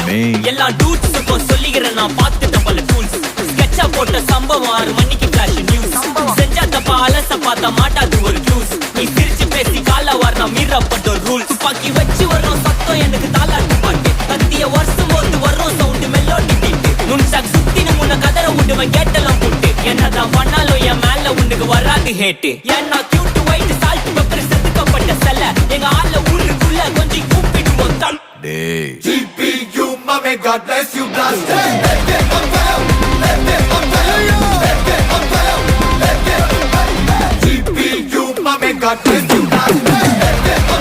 me. எல்லா டூட்ஸுக்கும் சொல்லிக்கிறேன் நான் பார்த்துட்ட பல டூல்ஸ். ஸ்கெட்சா போட்ட சம்பவம் 6 மணிக்கு ஃபிளாஷ் நியூஸ். செஞ்சா தப்பா அலச பார்த்தா மாட்டாது ஒரு ஜூஸ். நீ சிரிச்சு பேசி கால வாரினா மீறப்பட்ட ரூல்ஸ். துப்பாக்கி வச்சு வர்றோம் சத்தம் எனக்கு தாலாட்டு பாட்டு. கத்திய வருஷம் போது வர்றோம் சவுண்டு மெல்லோடி பீட்டு. நுண்சாக் சுத்தினு முன்ன கதற விடுவேன் கேட்டெல்லாம் போட்டு. என்னதான் பண்ணாலும் என் மேல உனக்கு வராது ஹேட்டு. ஏன்னா கியூட் ஒயிட் சால்ட் பெப்பர் செதுக்கப்பட்ட செல்ல. எங்க ஆள ஊருக்குள்ள கொஞ்சம் கூப்பிடுவோம் தம். Day. GPU, mommy, God bless you, blast. GPU, mommy, God bless you, blast.